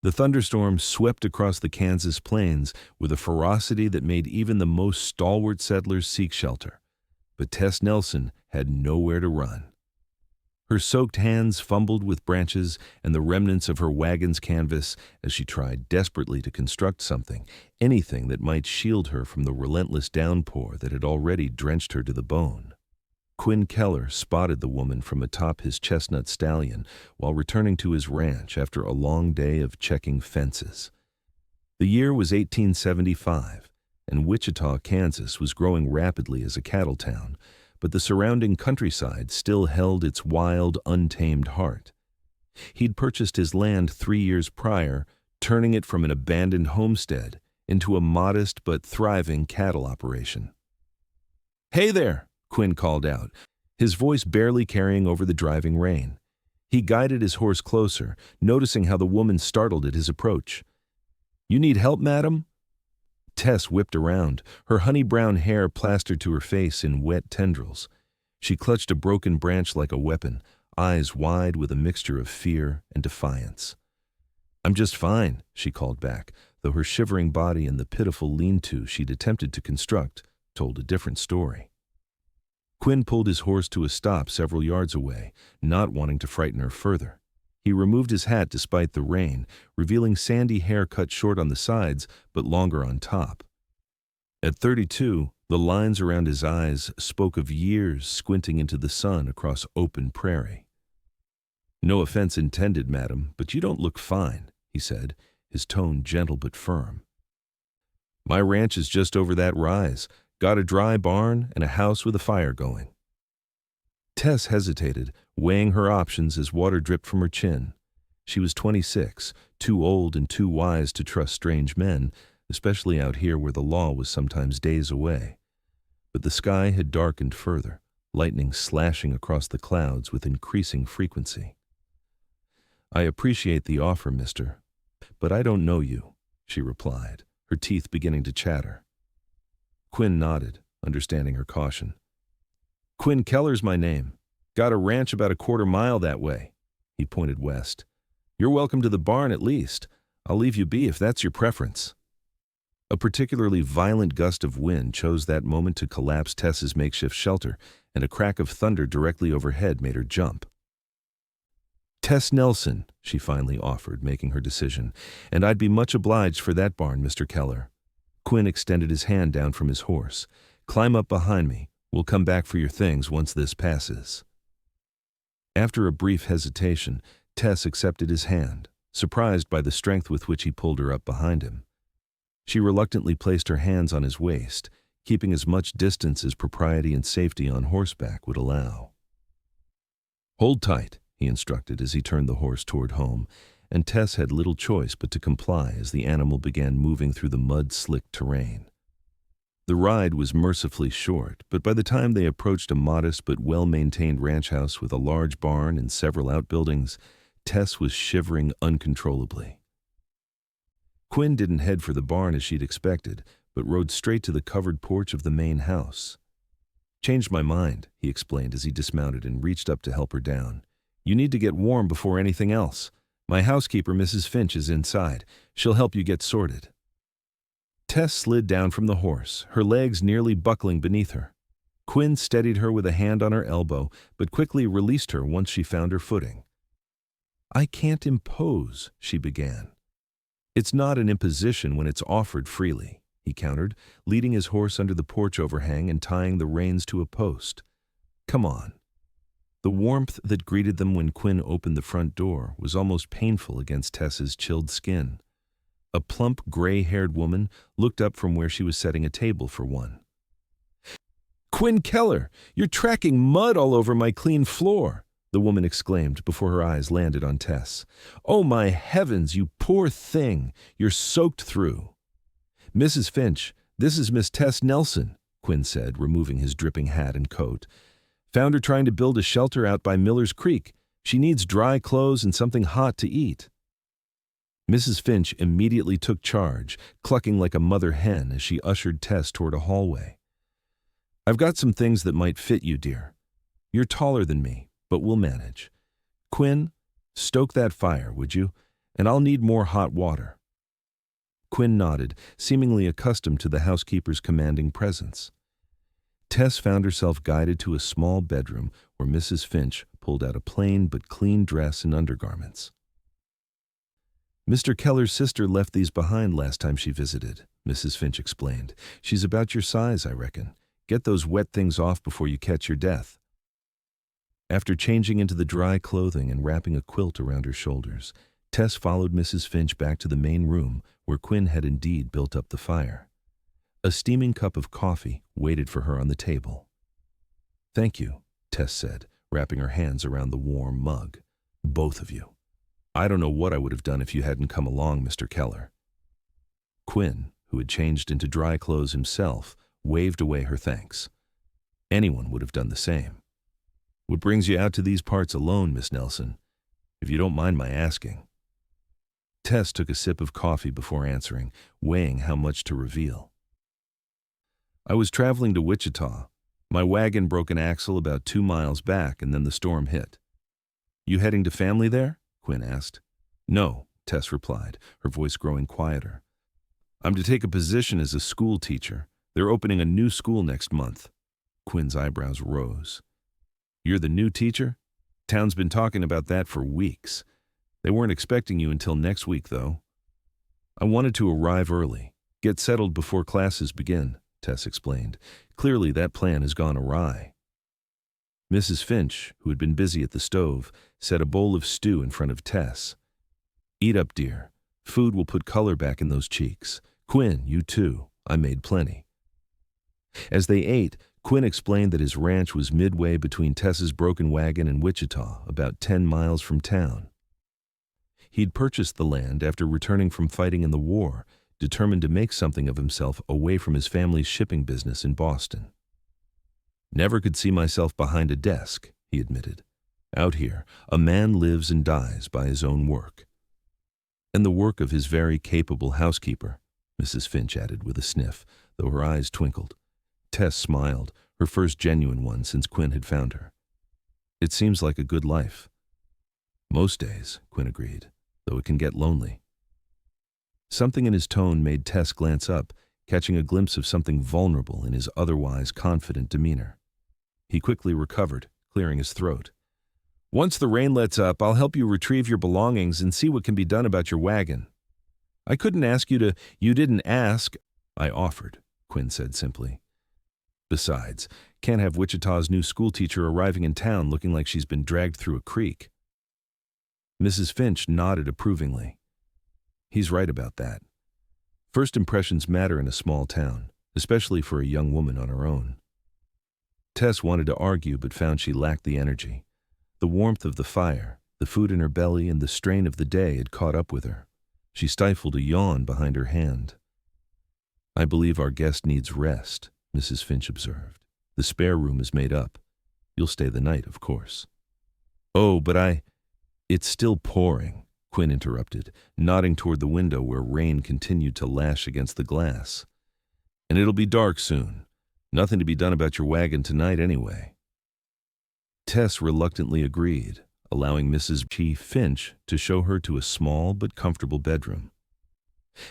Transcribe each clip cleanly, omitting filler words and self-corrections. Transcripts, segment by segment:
The thunderstorm swept across the Kansas plains with a ferocity that made even the most stalwart settlers seek shelter. But Tess Nelson had nowhere to run. Her soaked hands fumbled with branches and the remnants of her wagon's canvas as she tried desperately to construct something, anything that might shield her from the relentless downpour that had already drenched her to the bone. Quinn Keller spotted the woman from atop his chestnut stallion while returning to his ranch after a long day of checking fences. The year was 1875, and Wichita, Kansas was growing rapidly as a cattle town, but the surrounding countryside still held its wild, untamed heart. He'd purchased his land 3 years prior, turning it from an abandoned homestead into a modest but thriving cattle operation. "Hey there!" Quinn called out, his voice barely carrying over the driving rain. He guided his horse closer, noticing how the woman startled at his approach. "You need help, madam?" Tess whipped around, her honey-brown hair plastered to her face in wet tendrils. She clutched a broken branch like a weapon, eyes wide with a mixture of fear and defiance. "I'm just fine," she called back, though her shivering body and the pitiful lean-to she'd attempted to construct told a different story. Quinn pulled his horse to a stop several yards away, not wanting to frighten her further. He removed his hat despite the rain, revealing sandy hair cut short on the sides but longer on top. At 32, the lines around his eyes spoke of years squinting into the sun across open prairie. "No offense intended, madam, but you don't look fine," he said, his tone gentle but firm. "My ranch is just over that rise. Got a dry barn and a house with a fire going." Tess hesitated, weighing her options as water dripped from her chin. She was 26, too old and too wise to trust strange men, especially out here where the law was sometimes days away. But the sky had darkened further, lightning slashing across the clouds with increasing frequency. "I appreciate the offer, mister, but I don't know you," she replied, her teeth beginning to chatter. Quinn nodded, understanding her caution. "Quinn Keller's my name. Got a ranch about a quarter mile that way." He pointed west. "You're welcome to the barn at least. I'll leave you be if that's your preference." A particularly violent gust of wind chose that moment to collapse Tess's makeshift shelter, and a crack of thunder directly overhead made her jump. "Tess Nelson," she finally offered, making her decision, "and I'd be much obliged for that barn, Mr. Keller." Quinn extended his hand down from his horse. "Climb up behind me. We'll come back for your things once this passes." After a brief hesitation, Tess accepted his hand, surprised by the strength with which he pulled her up behind him. She reluctantly placed her hands on his waist, keeping as much distance as propriety and safety on horseback would allow. "Hold tight," he instructed as he turned the horse toward home, and Tess had little choice but to comply as the animal began moving through the mud-slicked terrain. The ride was mercifully short, but by the time they approached a modest but well-maintained ranch house with a large barn and several outbuildings, Tess was shivering uncontrollably. Quinn didn't head for the barn as she'd expected, but rode straight to the covered porch of the main house. "Changed my mind," he explained as he dismounted and reached up to help her down. "You need to get warm before anything else. My housekeeper, Mrs. Finch, is inside. She'll help you get sorted." Tess slid down from the horse, her legs nearly buckling beneath her. Quinn steadied her with a hand on her elbow, but quickly released her once she found her footing. "I can't impose," she began. "It's not an imposition when it's offered freely," he countered, leading his horse under the porch overhang and tying the reins to a post. "Come on." The warmth that greeted them when Quinn opened the front door was almost painful against Tess's chilled skin. A plump, gray-haired woman looked up from where she was setting a table for one. "Quinn Keller, you're tracking mud all over my clean floor," the woman exclaimed before her eyes landed on Tess. "Oh, my heavens, you poor thing, you're soaked through." "Mrs. Finch, this is Miss Tess Nelson," Quinn said, removing his dripping hat and coat. "Found her trying to build a shelter out by Miller's Creek. She needs dry clothes and something hot to eat." Mrs. Finch immediately took charge, clucking like a mother hen as she ushered Tess toward a hallway. "I've got some things that might fit you, dear. You're taller than me, but we'll manage. Quinn, stoke that fire, would you? And I'll need more hot water. Quinn nodded, seemingly accustomed to the housekeeper's commanding presence. Tess found herself guided to a small bedroom where Mrs. Finch pulled out a plain but clean dress and undergarments. Mr. Keller's sister left these behind last time she visited, Mrs. Finch explained. She's about your size, I reckon. Get those wet things off before you catch your death. After changing into the dry clothing and wrapping a quilt around her shoulders, Tess followed Mrs. Finch back to the main room where Quinn had indeed built up the fire. A steaming cup of coffee waited for her on the table. Thank you, Tess said, wrapping her hands around the warm mug. Both of you. I don't know what I would have done if you hadn't come along, Mr. Keller. Quinn, who had changed into dry clothes himself, waved away her thanks. Anyone would have done the same. What brings you out to these parts alone, Miss Nelson, if you don't mind my asking? Tess took a sip of coffee before answering, weighing how much to reveal. I was traveling to Wichita. My wagon broke an axle about 2 miles back, and then the storm hit. You heading to family there? Quinn asked. No, Tess replied, her voice growing quieter. I'm to take a position as a school teacher. They're opening a new school next month. Quinn's eyebrows rose. You're the new teacher? Town's been talking about that for weeks. They weren't expecting you until next week, though. I wanted to arrive early, get settled before classes begin, Tess explained. Clearly that plan has gone awry. Mrs. Finch, who had been busy at the stove, set a bowl of stew in front of Tess. Eat up, dear. Food will put color back in those cheeks. Quinn, you too. I made plenty. As they ate, Quinn explained that his ranch was midway between Tess's broken wagon and Wichita, about 10 miles from town. He'd purchased the land after returning from fighting in the war, determined to make something of himself away from his family's shipping business in Boston. Never could see myself behind a desk, he admitted. Out here, a man lives and dies by his own work. And the work of his very capable housekeeper, Mrs. Finch added with a sniff, though her eyes twinkled. Tess smiled, her first genuine one since Quinn had found her. It seems like a good life. Most days, Quinn agreed, though it can get lonely. Something in his tone made Tess glance up, catching a glimpse of something vulnerable in his otherwise confident demeanor. He quickly recovered, clearing his throat. Once the rain lets up, I'll help you retrieve your belongings and see what can be done about your wagon. I couldn't ask you to. You didn't ask. I offered, Quinn said simply. Besides, can't have Wichita's new schoolteacher arriving in town looking like she's been dragged through a creek. Mrs. Finch nodded approvingly. He's right about that. First impressions matter in a small town, especially for a young woman on her own. Tess wanted to argue but found she lacked the energy. The warmth of the fire, the food in her belly, and the strain of the day had caught up with her. She stifled a yawn behind her hand. I believe our guest needs rest, Mrs. Finch observed. The spare room is made up. You'll stay the night, of course. Oh, but It's still pouring, Quinn interrupted, nodding toward the window where rain continued to lash against the glass. And it'll be dark soon. Nothing to be done about your wagon tonight anyway. Tess reluctantly agreed, allowing Mrs. Finch to show her to a small but comfortable bedroom.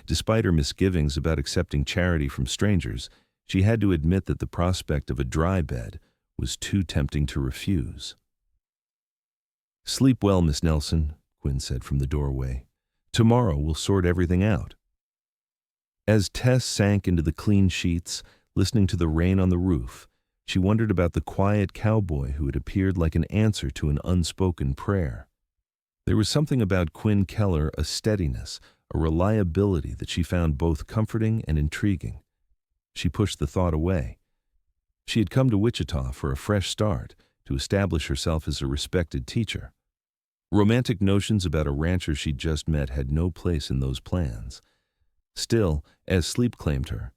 Despite her misgivings about accepting charity from strangers, she had to admit that the prospect of a dry bed was too tempting to refuse. Sleep well, Miss Nelson, Quinn said from the doorway. Tomorrow we'll sort everything out. As Tess sank into the clean sheets, listening to the rain on the roof, she wondered about the quiet cowboy who had appeared like an answer to an unspoken prayer. There was something about Quinn Keller, a steadiness, a reliability that she found both comforting and intriguing. She pushed the thought away. She had come to Wichita for a fresh start, to establish herself as a respected teacher. Romantic notions about a rancher she'd just met had no place in those plans. Still, as sleep claimed her,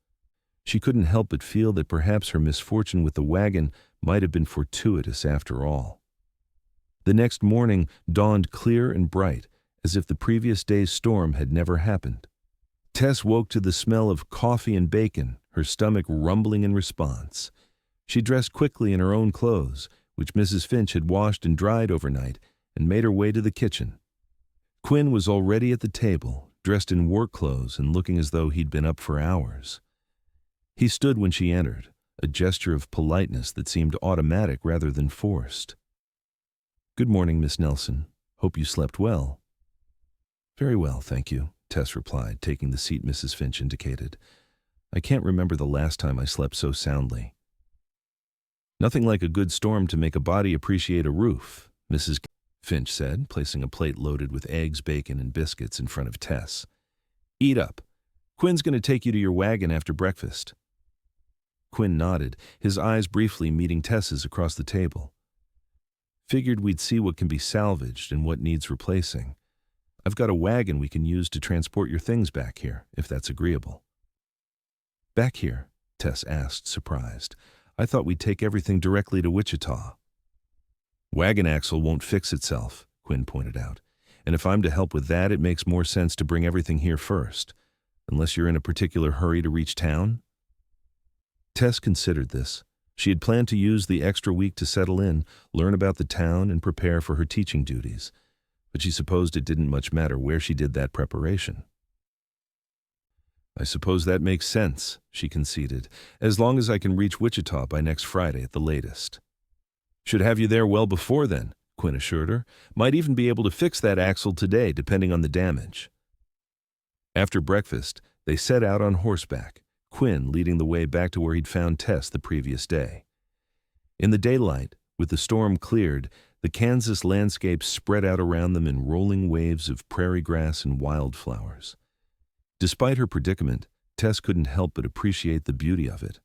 she couldn't help but feel that perhaps her misfortune with the wagon might have been fortuitous after all. The next morning dawned clear and bright, as if the previous day's storm had never happened. Tess woke to the smell of coffee and bacon, her stomach rumbling in response. She dressed quickly in her own clothes, which Mrs. Finch had washed and dried overnight, and made her way to the kitchen. Quinn was already at the table, dressed in work clothes and looking as though he'd been up for hours. He stood when she entered, a gesture of politeness that seemed automatic rather than forced. "Good morning, Miss Nelson. Hope you slept well." "Very well, thank you," Tess replied, taking the seat Mrs. Finch indicated. "I can't remember the last time I slept so soundly." "Nothing like a good storm to make a body appreciate a roof," Mrs. Finch said, placing a plate loaded with eggs, bacon, and biscuits in front of Tess. "Eat up. Quinn's going to take you to your wagon after breakfast." Quinn nodded, his eyes briefly meeting Tess's across the table. "Figured we'd see what can be salvaged and what needs replacing. I've got a wagon we can use to transport your things back here, if that's agreeable." "Back here?" Tess asked, surprised. "I thought we'd take everything directly to Wichita." "Wagon axle won't fix itself," Quinn pointed out. "And if I'm to help with that, it makes more sense to bring everything here first. Unless you're in a particular hurry to reach town?" Tess considered this. She had planned to use the extra week to settle in, learn about the town, and prepare for her teaching duties. But she supposed it didn't much matter where she did that preparation. "I suppose that makes sense," she conceded, "as long as I can reach Wichita by next Friday at the latest." "Should have you there well before then," Quinn assured her. "Might even be able to fix that axle today, depending on the damage." After breakfast, they set out on horseback, Quinn leading the way back to where he'd found Tess the previous day. In the daylight, with the storm cleared, the Kansas landscape spread out around them in rolling waves of prairie grass and wildflowers. Despite her predicament, Tess couldn't help but appreciate the beauty of it.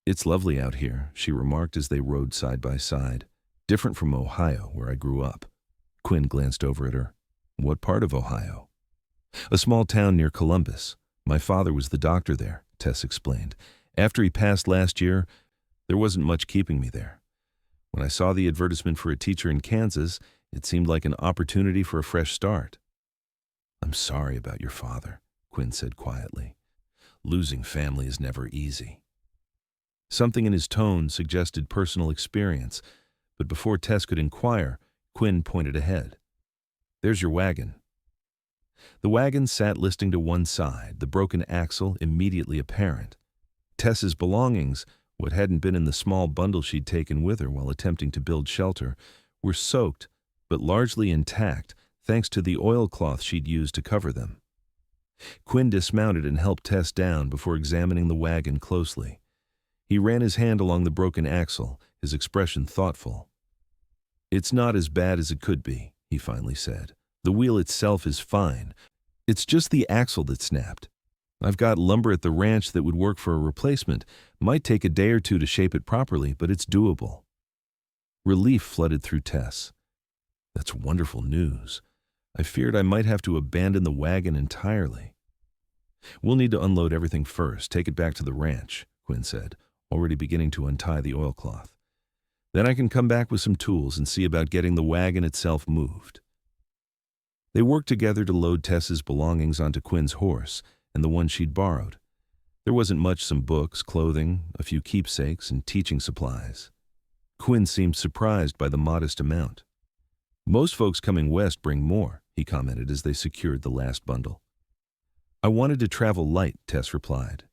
"It's lovely out here," she remarked as they rode side by side. "Different from Ohio, where I grew up." Quinn glanced over at her. "What part of Ohio?" "A small town near Columbus. My father was the doctor there," Tess explained. "After he passed last year, there wasn't much keeping me there. When I saw the advertisement for a teacher in Kansas, it seemed like an opportunity for a fresh start." "I'm sorry about your father," Quinn said quietly. "Losing family is never easy." Something in his tone suggested personal experience, but before Tess could inquire, Quinn pointed ahead. "There's your wagon." The wagon sat listing to one side, the broken axle immediately apparent. Tess's belongings, what hadn't been in the small bundle she'd taken with her while attempting to build shelter, were soaked, but largely intact, thanks to the oilcloth she'd used to cover them. Quinn dismounted and helped Tess down before examining the wagon closely. He ran his hand along the broken axle, his expression thoughtful. "It's not as bad as it could be," he finally said. "The wheel itself is fine. It's just the axle that snapped. I've got lumber at the ranch that would work for a replacement. Might take a day or two to shape it properly, but it's doable." Relief flooded through Tess. "That's wonderful news. I feared I might have to abandon the wagon entirely." "We'll need to unload everything first, take it back to the ranch," Quinn said, already beginning to untie the oilcloth. "Then I can come back with some tools and see about getting the wagon itself moved." They worked together to load Tess's belongings onto Quinn's horse and the one she'd borrowed. There wasn't much, some books, clothing, a few keepsakes, and teaching supplies. Quinn seemed surprised by the modest amount. "Most folks coming west bring more," he commented as they secured the last bundle. "I wanted to travel light," Tess replied,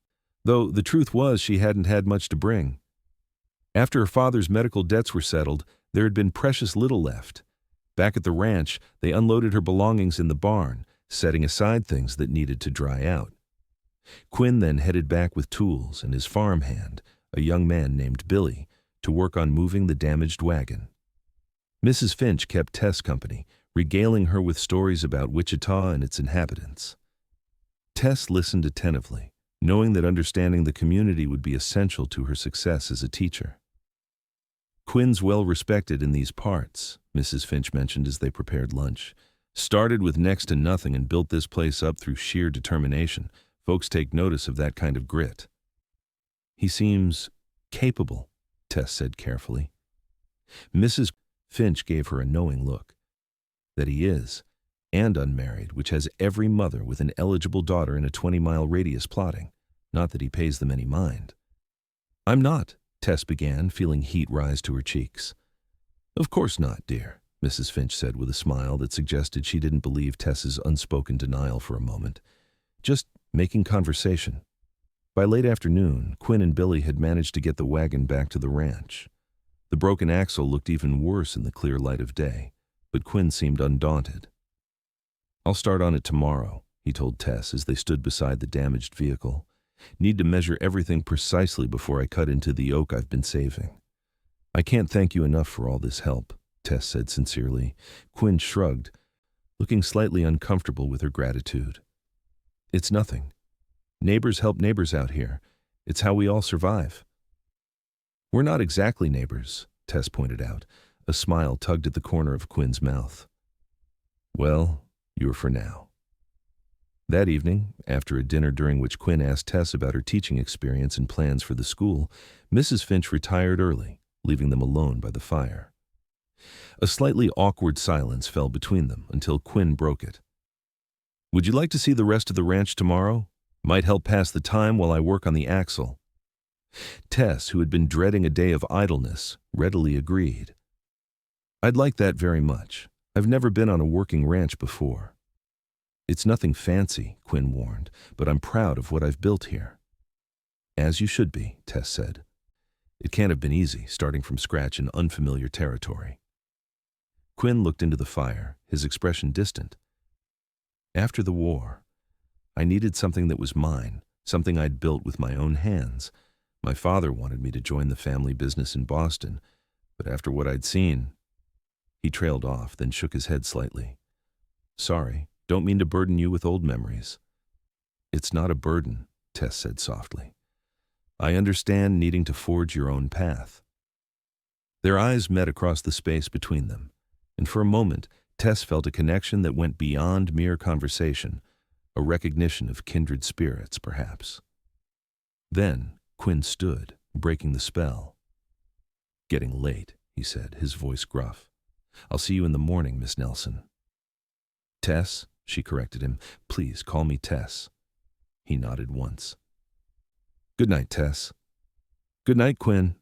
though the truth was she hadn't had much to bring. After her father's medical debts were settled, there had been precious little left. Back at the ranch, they unloaded her belongings in the barn, setting aside things that needed to dry out. Quinn then headed back with tools and his farmhand, a young man named Billy, to work on moving the damaged wagon. Mrs. Finch kept Tess company, regaling her with stories about Wichita and its inhabitants. Tess listened attentively, knowing that understanding the community would be essential to her success as a teacher. "Quinn's well respected in these parts," Mrs. Finch mentioned as they prepared lunch. "Started with next to nothing and built this place up through sheer determination. Folks take notice of that kind of grit." "He seems capable," Tess said carefully. Mrs. Finch gave her a knowing look. "That he is, and unmarried, which has every mother with an eligible daughter in a 20-mile radius plotting. Not that he pays them any mind." "I'm not," Tess began, feeling heat rise to her cheeks. "Of course not, dear," Mrs. Finch said with a smile that suggested she didn't believe Tess's unspoken denial for a moment. Just making conversation. By late afternoon, Quinn and Billy had managed to get the wagon back to the ranch. The broken axle looked even worse in the clear light of day, but Quinn seemed undaunted. "I'll start on it tomorrow," he told Tess as they stood beside the damaged vehicle. "Need to measure everything precisely before I cut into the oak I've been saving." "I can't thank you enough for all this help," Tess said sincerely. Quinn shrugged, looking slightly uncomfortable with her gratitude. "It's nothing. Neighbors help neighbors out here. It's how we all survive." "We're not exactly neighbors," Tess pointed out. A smile tugged at the corner of Quinn's mouth. "Well, you're for now." That evening, after a dinner during which Quinn asked Tess about her teaching experience and plans for the school, Mrs. Finch retired early, leaving them alone by the fire. A slightly awkward silence fell between them until Quinn broke it. "Would you like to see the rest of the ranch tomorrow? Might help pass the time while I work on the axle." Tess, who had been dreading a day of idleness, readily agreed. "I'd like that very much. I've never been on a working ranch before." "It's nothing fancy," Quinn warned, "but I'm proud of what I've built here." "As you should be," Tess said. It can't have been easy, starting from scratch in unfamiliar territory. Quinn looked into the fire, his expression distant. "After the war, I needed something that was mine, something I'd built with my own hands. My father wanted me to join the family business in Boston, but after what I'd seen..." He trailed off, then shook his head slightly. "Sorry, don't mean to burden you with old memories." "It's not a burden," Tess said softly. "I understand needing to forge your own path." Their eyes met across the space between them, and for a moment Tess felt a connection that went beyond mere conversation, a recognition of kindred spirits, perhaps. Then Quinn stood, breaking the spell. "Getting late," he said, his voice gruff. "I'll see you in the morning, Miss Nelson." "Tess," she corrected him. "Please call me Tess." He nodded once. "Good night, Tess." "Good night, Quinn."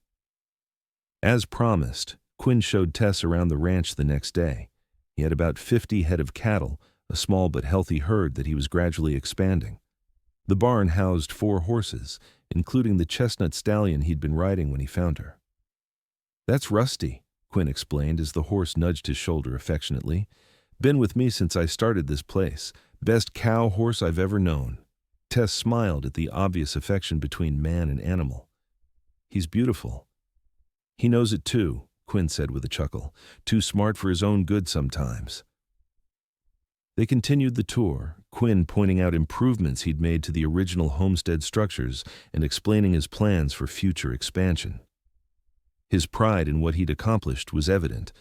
As promised, Quinn showed Tess around the ranch the next day. He had about 50 head of cattle, a small but healthy herd that he was gradually expanding. The barn housed 4 horses, including the chestnut stallion he'd been riding when he found her. "That's Rusty," Quinn explained as the horse nudged his shoulder affectionately. "Been with me since I started this place. Best cow horse I've ever known." Tess smiled at the obvious affection between man and animal. "He's beautiful." "He knows it too," Quinn said with a chuckle. "Too smart for his own good sometimes." They continued the tour, Quinn pointing out improvements he'd made to the original homestead structures and explaining his plans for future expansion. His pride in what he'd accomplished was evident,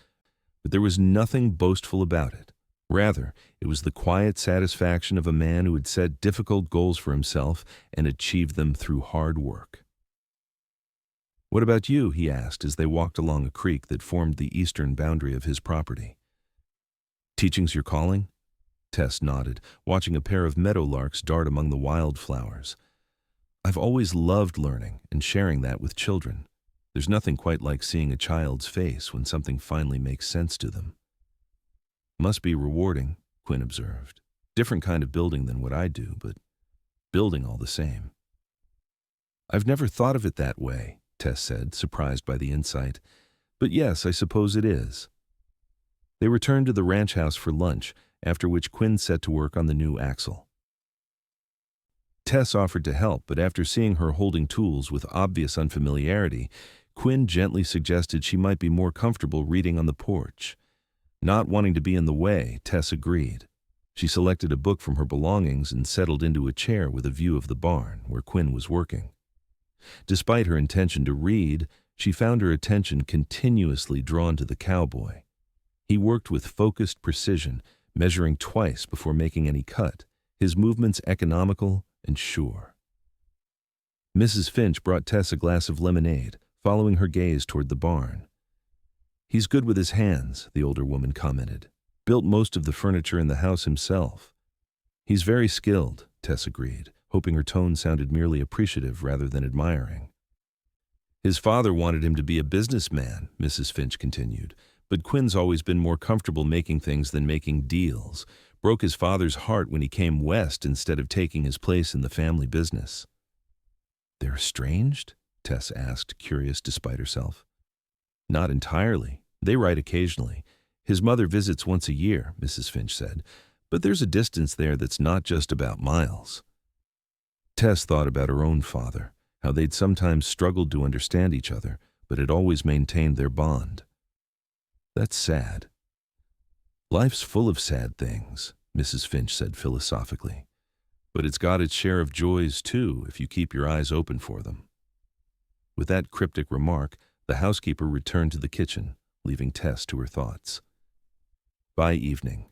but there was nothing boastful about it. Rather, it was the quiet satisfaction of a man who had set difficult goals for himself and achieved them through hard work. "What about you?" he asked as they walked along a creek that formed the eastern boundary of his property. "Teaching's your calling?" Tess nodded, watching a pair of meadowlarks dart among the wildflowers. "I've always loved learning and sharing that with children. There's nothing quite like seeing a child's face when something finally makes sense to them." "Must be rewarding," Quinn observed. "Different kind of building than what I do, but building all the same." "I've never thought of it that way," Tess said, surprised by the insight. "But yes, I suppose it is." They returned to the ranch house for lunch, after which Quinn set to work on the new axle. Tess offered to help, but after seeing her holding tools with obvious unfamiliarity, Quinn gently suggested she might be more comfortable reading on the porch. Not wanting to be in the way, Tess agreed. She selected a book from her belongings and settled into a chair with a view of the barn, where Quinn was working. Despite her intention to read, she found her attention continuously drawn to the cowboy. He worked with focused precision, measuring twice before making any cut, his movements economical and sure. Mrs. Finch brought Tess a glass of lemonade, following her gaze toward the barn. "He's good with his hands," the older woman commented. "Built most of the furniture in the house himself." "He's very skilled," Tess agreed, hoping her tone sounded merely appreciative rather than admiring. "His father wanted him to be a businessman," Mrs. Finch continued, But Quinn's always been more comfortable making things than making deals. Broke his father's heart when he came west instead of taking his place in the family business. "They're estranged?" Tess asked, curious despite herself. "Not entirely. They write occasionally. His mother visits once a year," Mrs. Finch said. "But there's a distance there that's not just about miles." Tess thought about her own father, how they'd sometimes struggled to understand each other, but had always maintained their bond. "That's sad." "Life's full of sad things," Mrs. Finch said philosophically. "But it's got its share of joys, too, if you keep your eyes open for them." With that cryptic remark, the housekeeper returned to the kitchen, leaving Tess to her thoughts. By evening,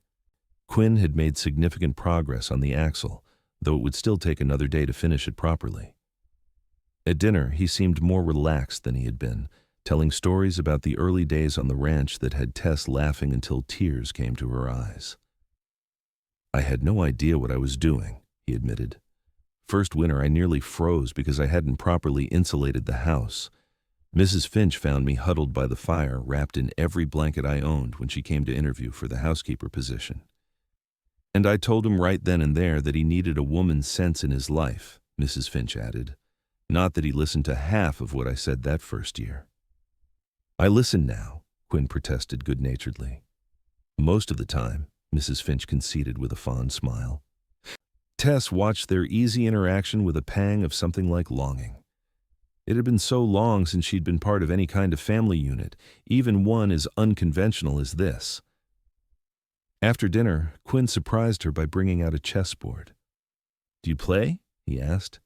Quinn had made significant progress on the axle, though it would still take another day to finish it properly. At dinner, he seemed more relaxed than he had been, telling stories about the early days on the ranch that had Tess laughing until tears came to her eyes. "I had no idea what I was doing," he admitted. "First winter I nearly froze because I hadn't properly insulated the house. Mrs. Finch found me huddled by the fire, wrapped in every blanket I owned when she came to interview for the housekeeper position. And I told him right then and there that he needed a woman's sense in his life," Mrs. Finch added. "Not that he listened to half of what I said that first year." "I listen now," Quinn protested good-naturedly. "Most of the time," Mrs. Finch conceded with a fond smile. Tess watched their easy interaction with a pang of something like longing. It had been so long since she'd been part of any kind of family unit, even one as unconventional as this. After dinner, Quinn surprised her by bringing out a chessboard. "Do you play?" he asked.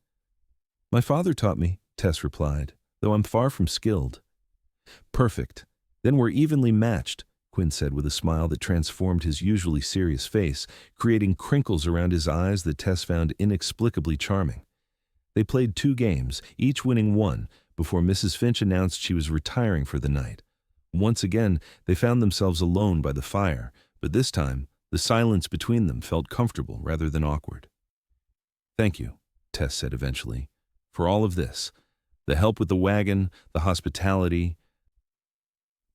"My father taught me," Tess replied, "though I'm far from skilled." "Perfect. Then we're evenly matched," Quinn said with a smile that transformed his usually serious face, creating crinkles around his eyes that Tess found inexplicably charming. They played 2 games, each winning 1, before Mrs. Finch announced she was retiring for the night. Once again, they found themselves alone by the fire, but this time, the silence between them felt comfortable rather than awkward. "Thank you," Tess said eventually, "for all of this. The help with the wagon, the hospitality."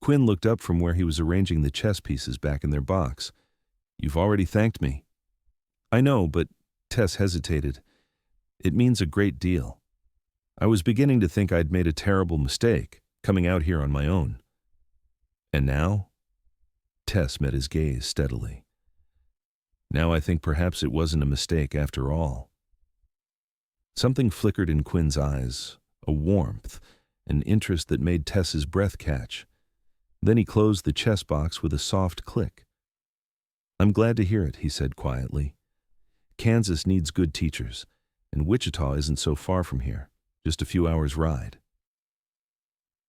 Quinn looked up from where he was arranging the chess pieces back in their box. "You've already thanked me." "I know, but," Tess hesitated, "it means a great deal. I was beginning to think I'd made a terrible mistake, coming out here on my own." "And now?" Tess met his gaze steadily. "Now I think perhaps it wasn't a mistake after all." Something flickered in Quinn's eyes, a warmth, an interest that made Tess's breath catch. Then he closed the chess box with a soft click. "I'm glad to hear it," he said quietly. "Kansas needs good teachers, and Wichita isn't so far from here, just a few hours' ride."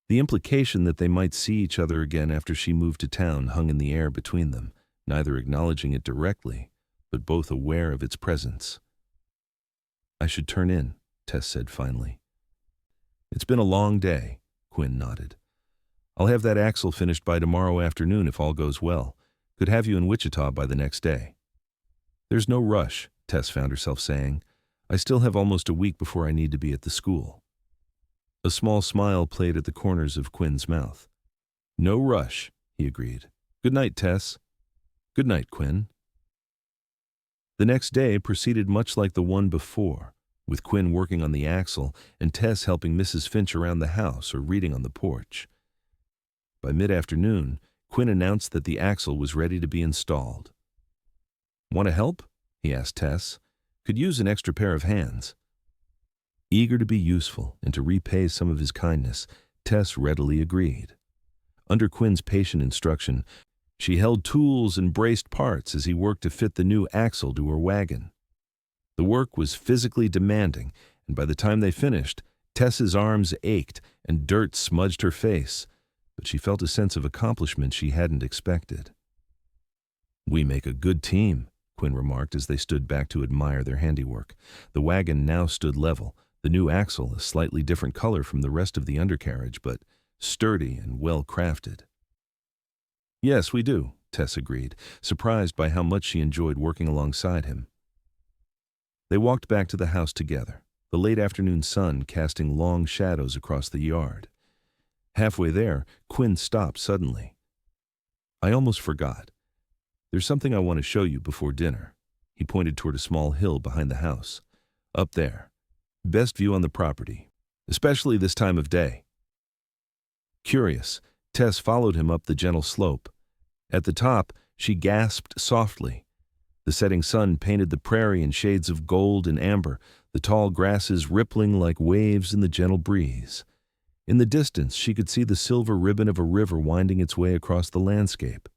The implication that they might see each other again after she moved to town hung in the air between them, neither acknowledging it directly, but both aware of its presence. "I should turn in," Tess said finally. "It's been a long day," Quinn nodded. "I'll have that axle finished by tomorrow afternoon if all goes well. Could have you in Wichita by the next day." "There's no rush," Tess found herself saying. "I still have almost a week before I need to be at the school." A small smile played at the corners of Quinn's mouth. "No rush," he agreed. "Good night, Tess." "Good night, Quinn." The next day proceeded much like the one before, with Quinn working on the axle and Tess helping Mrs. Finch around the house or reading on the porch. By mid-afternoon, Quinn announced that the axle was ready to be installed. "Want to help?" he asked Tess. "Could use an extra pair of hands." Eager to be useful and to repay some of his kindness, Tess readily agreed. Under Quinn's patient instruction, she held tools and braced parts as he worked to fit the new axle to her wagon. The work was physically demanding, and by the time they finished, Tess's arms ached and dirt smudged her face, but she felt a sense of accomplishment she hadn't expected. "We make a good team," Quinn remarked as they stood back to admire their handiwork. The wagon now stood level, the new axle a slightly different color from the rest of the undercarriage, but sturdy and well-crafted. "Yes, we do," Tess agreed, surprised by how much she enjoyed working alongside him. They walked back to the house together, the late afternoon sun casting long shadows across the yard. Halfway there, Quinn stopped suddenly. I almost forgot. There's something I want to show you before dinner." He pointed toward a small hill behind the house. "Up there. Best view on the property, especially this time of day." Curious, Tess followed him up the gentle slope. At the top, she gasped softly. The setting sun painted the prairie in shades of gold and amber, the tall grasses rippling like waves in the gentle breeze. In the distance, she could see the silver ribbon of a river winding its way across the landscape.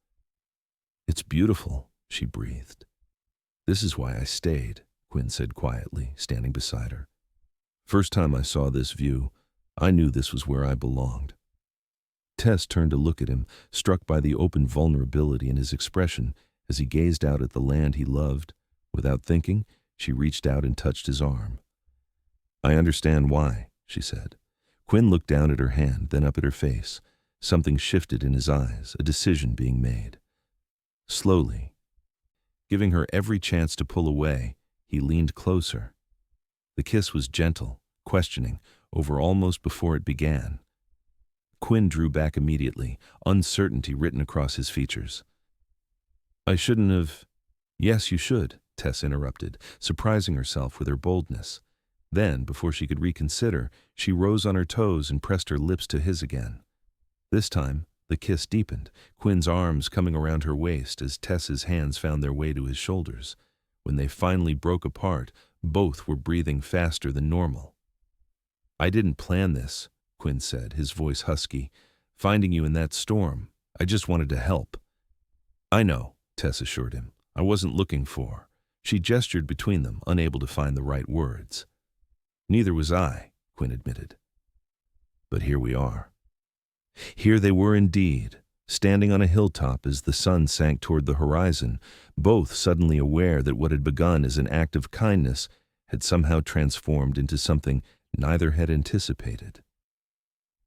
"It's beautiful," she breathed. "This is why I stayed," Quinn said quietly, standing beside her. "First time I saw this view, I knew this was where I belonged." Tess turned to look at him, struck by the open vulnerability in his expression as he gazed out at the land he loved. Without thinking, she reached out and touched his arm. "I understand why," she said. Quinn looked down at her hand, then up at her face. Something shifted in his eyes, a decision being made. Slowly, giving her every chance to pull away, he leaned closer. The kiss was gentle, questioning, over almost before it began. Quinn drew back immediately, uncertainty written across his features. "I shouldn't have—" "Yes, you should," Tess interrupted, surprising herself with her boldness. Then, before she could reconsider, she rose on her toes and pressed her lips to his again. This time, the kiss deepened, Quinn's arms coming around her waist as Tess's hands found their way to his shoulders. When they finally broke apart, both were breathing faster than normal. "I didn't plan this," Quinn said, his voice husky. "Finding you in that storm, I just wanted to help." "I know," Tess assured him. "I wasn't looking for—" She gestured between them, unable to find the right words. "Neither was I," Quinn admitted. "But here we are." Here they were indeed, standing on a hilltop as the sun sank toward the horizon, both suddenly aware that what had begun as an act of kindness had somehow transformed into something neither had anticipated.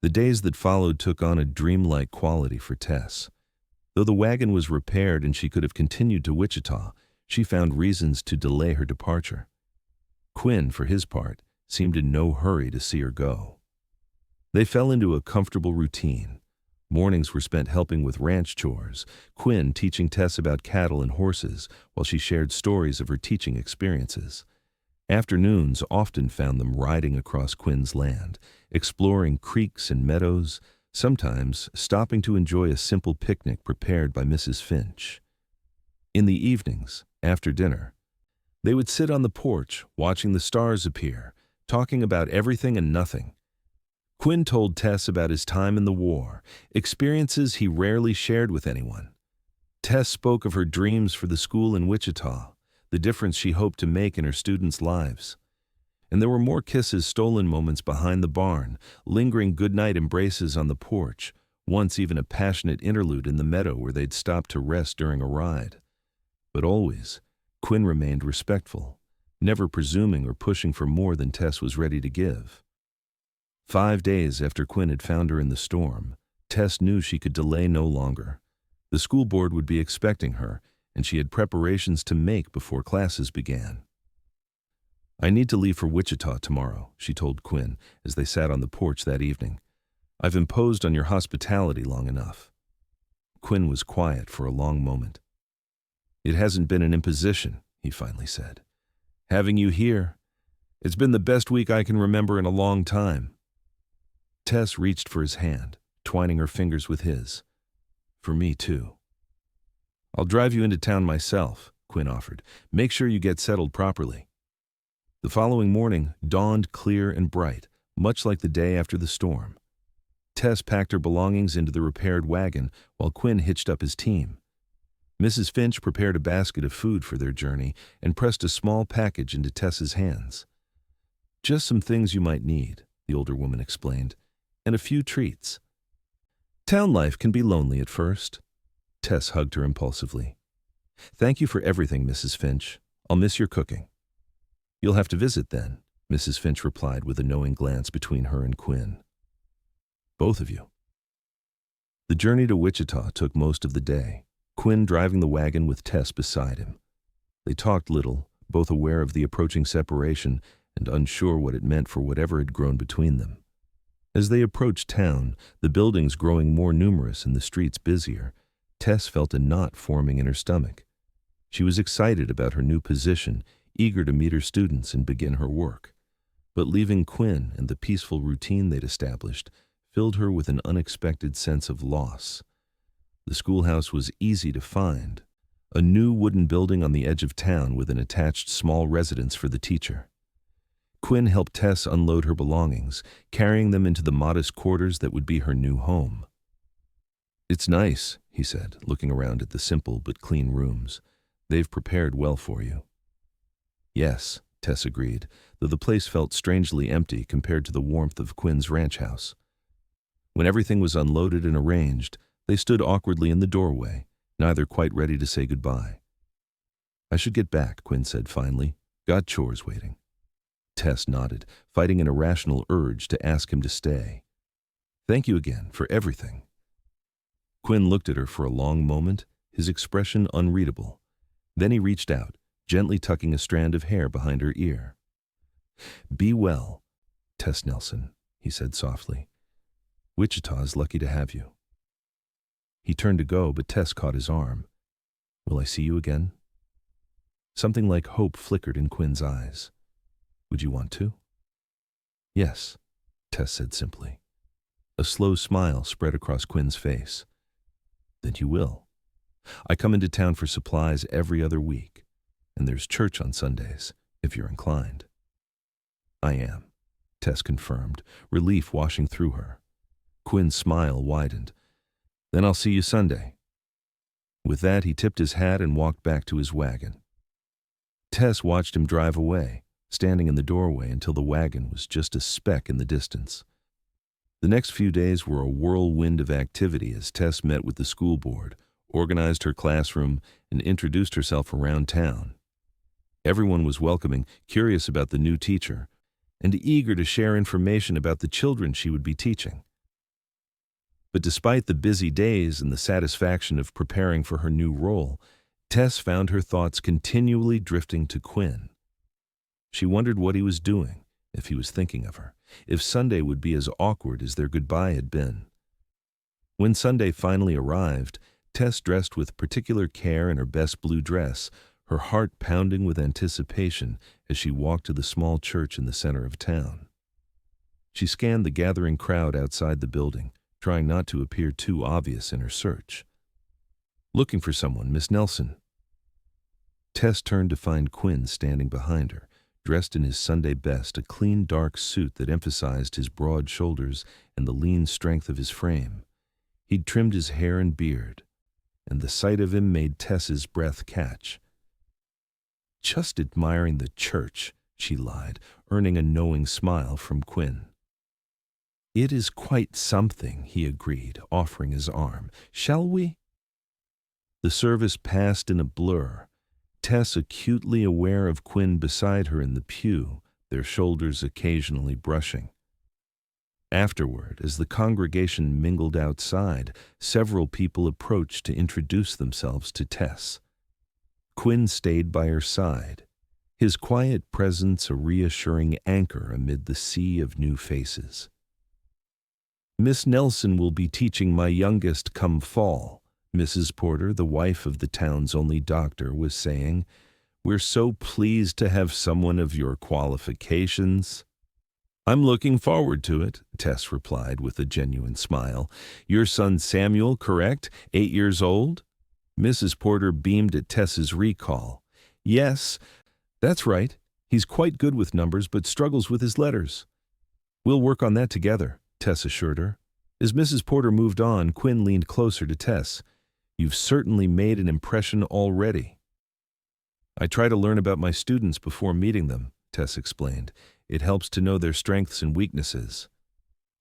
The days that followed took on a dreamlike quality for Tess. Though the wagon was repaired and she could have continued to Wichita, she found reasons to delay her departure. Quinn, for his part, seemed in no hurry to see her go. They fell into a comfortable routine. Mornings were spent helping with ranch chores, Quinn teaching Tess about cattle and horses while she shared stories of her teaching experiences. Afternoons often found them riding across Quinn's land, exploring creeks and meadows, sometimes stopping to enjoy a simple picnic prepared by Mrs. Finch. In the evenings, after dinner, they would sit on the porch, watching the stars appear, talking about everything and nothing. Quinn told Tess about his time in the war, experiences he rarely shared with anyone. Tess spoke of her dreams for the school in Wichita, the difference she hoped to make in her students' lives. And there were more kisses, stolen moments behind the barn, lingering goodnight embraces on the porch, once even a passionate interlude in the meadow where they'd stop to rest during a ride. But always, Quinn remained respectful, never presuming or pushing for more than Tess was ready to give. 5 days after Quinn had found her in the storm, Tess knew she could delay no longer. The school board would be expecting her, and she had preparations to make before classes began. "I need to leave for Wichita tomorrow," she told Quinn as they sat on the porch that evening. "I've imposed on your hospitality long enough." Quinn was quiet for a long moment. "It hasn't been an imposition," he finally said. "Having you here, it's been the best week I can remember in a long time." Tess reached for his hand, twining her fingers with his. "For me, too." "I'll drive you into town myself," Quinn offered. "Make sure you get settled properly." The following morning dawned clear and bright, much like the day after the storm. Tess packed her belongings into the repaired wagon while Quinn hitched up his team. Mrs. Finch prepared a basket of food for their journey and pressed a small package into Tess's hands. "Just some things you might need," the older woman explained, "and a few treats." "Town life can be lonely at first." Tess hugged her impulsively. "Thank you for everything, Mrs. Finch. I'll miss your cooking." "You'll have to visit then," Mrs. Finch replied with a knowing glance between her and Quinn. "Both of you." The journey to Wichita took most of the day, Quinn driving the wagon with Tess beside him. They talked little, both aware of the approaching separation and unsure what it meant for whatever had grown between them. As they approached town, the buildings growing more numerous and the streets busier, Tess felt a knot forming in her stomach. She was excited about her new position, eager to meet her students and begin her work. But leaving Quinn and the peaceful routine they'd established filled her with an unexpected sense of loss. The schoolhouse was easy to find, a new wooden building on the edge of town with an attached small residence for the teacher. Quinn helped Tess unload her belongings, carrying them into the modest quarters that would be her new home. "It's nice," he said, looking around at the simple but clean rooms. "They've prepared well for you." "Yes," Tess agreed, though the place felt strangely empty compared to the warmth of Quinn's ranch house. When everything was unloaded and arranged, they stood awkwardly in the doorway, neither quite ready to say goodbye. "I should get back," Quinn said finally. "Got chores waiting." Tess nodded, fighting an irrational urge to ask him to stay. "Thank you again for everything." Quinn looked at her for a long moment, his expression unreadable. Then he reached out, gently tucking a strand of hair behind her ear. "Be well, Tess Nelson," he said softly. "Wichita's lucky to have you." He turned to go, but Tess caught his arm. "Will I see you again?" Something like hope flickered in Quinn's eyes. "Would you want to?" "Yes," Tess said simply. A slow smile spread across Quinn's face. "Then you will. I come into town for supplies every other week, and there's church on Sundays, if you're inclined." "I am," Tess confirmed, relief washing through her. Quinn's smile widened. "Then I'll see you Sunday." With that, he tipped his hat and walked back to his wagon. Tess watched him drive away, standing in the doorway until the wagon was just a speck in the distance. The next few days were a whirlwind of activity as Tess met with the school board, organized her classroom, and introduced herself around town. Everyone was welcoming, curious about the new teacher, and eager to share information about the children she would be teaching. But despite the busy days and the satisfaction of preparing for her new role, Tess found her thoughts continually drifting to Quinn. She wondered what he was doing, if he was thinking of her, if Sunday would be as awkward as their goodbye had been. When Sunday finally arrived, Tess dressed with particular care in her best blue dress, her heart pounding with anticipation as she walked to the small church in the center of town. She scanned the gathering crowd outside the building, trying not to appear too obvious in her search. "Looking for someone, Miss Nelson." Tess turned to find Quinn standing behind her, dressed in his Sunday best, a clean dark suit that emphasized his broad shoulders and the lean strength of his frame. He'd trimmed his hair and beard, and the sight of him made Tess's breath catch. "Just admiring the church," she lied, earning a knowing smile from Quinn. "It is quite something," he agreed, offering his arm. "Shall we?" The service passed in a blur, Tess acutely aware of Quinn beside her in the pew, their shoulders occasionally brushing. Afterward, as the congregation mingled outside, several people approached to introduce themselves to Tess. Quinn stayed by her side, his quiet presence a reassuring anchor amid the sea of new faces. "Miss Nelson will be teaching my youngest come fall," Mrs. Porter, the wife of the town's only doctor, was saying. "We're so pleased to have someone of your qualifications." "I'm looking forward to it," Tess replied with a genuine smile. "Your son Samuel, correct? 8 years old?" Mrs. Porter beamed at Tess's recall. "Yes, that's right. He's quite good with numbers but struggles with his letters." "We'll work on that together," Tess assured her. As Mrs. Porter moved on, Quinn leaned closer to Tess. "You've certainly made an impression already." "I try to learn about my students before meeting them," Tess explained. "It helps to know their strengths and weaknesses."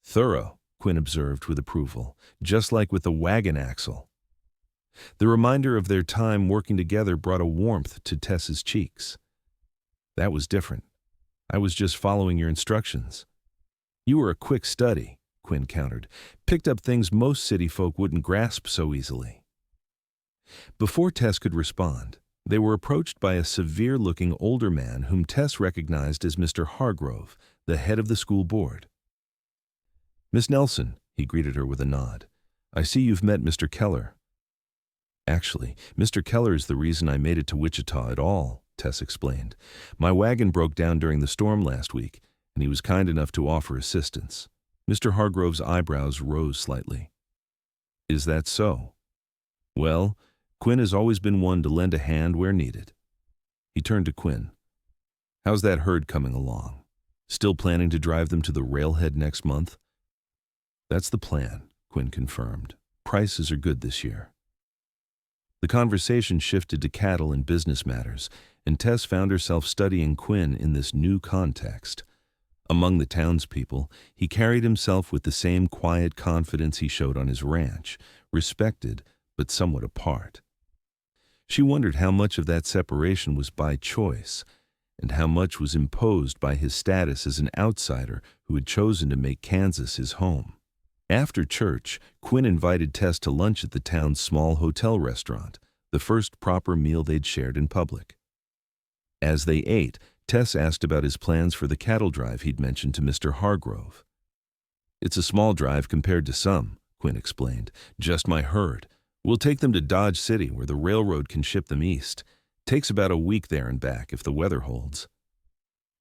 "Thorough," Quinn observed with approval, "just like with the wagon axle." The reminder of their time working together brought a warmth to Tess's cheeks. "That was different. I was just following your instructions." "You were a quick study," Quinn countered. "Picked up things most city folk wouldn't grasp so easily." Before Tess could respond, they were approached by a severe-looking older man whom Tess recognized as Mr. Hargrove, the head of the school board. "Miss Nelson," he greeted her with a nod. "I see you've met Mr. Keller." Actually, Mr. Keller is the reason I made it to Wichita at all, Tess explained. My wagon broke down during the storm last week, and he was kind enough to offer assistance. Mr. Hargrove's eyebrows rose slightly. Is that so? Well, Quinn has always been one to lend a hand where needed. He turned to Quinn. How's that herd coming along? Still planning to drive them to the railhead next month? That's the plan, Quinn confirmed. Prices are good this year. The conversation shifted to cattle and business matters, and Tess found herself studying Quinn in this new context. Among the townspeople, he carried himself with the same quiet confidence he showed on his ranch, respected but somewhat apart. She wondered how much of that separation was by choice, and how much was imposed by his status as an outsider who had chosen to make Kansas his home. After church, Quinn invited Tess to lunch at the town's small hotel restaurant, the first proper meal they'd shared in public. As they ate, Tess asked about his plans for the cattle drive he'd mentioned to Mr. Hargrove. It's a small drive compared to some, Quinn explained. Just my herd. We'll take them to Dodge City where the railroad can ship them east. Takes about a week there and back if the weather holds.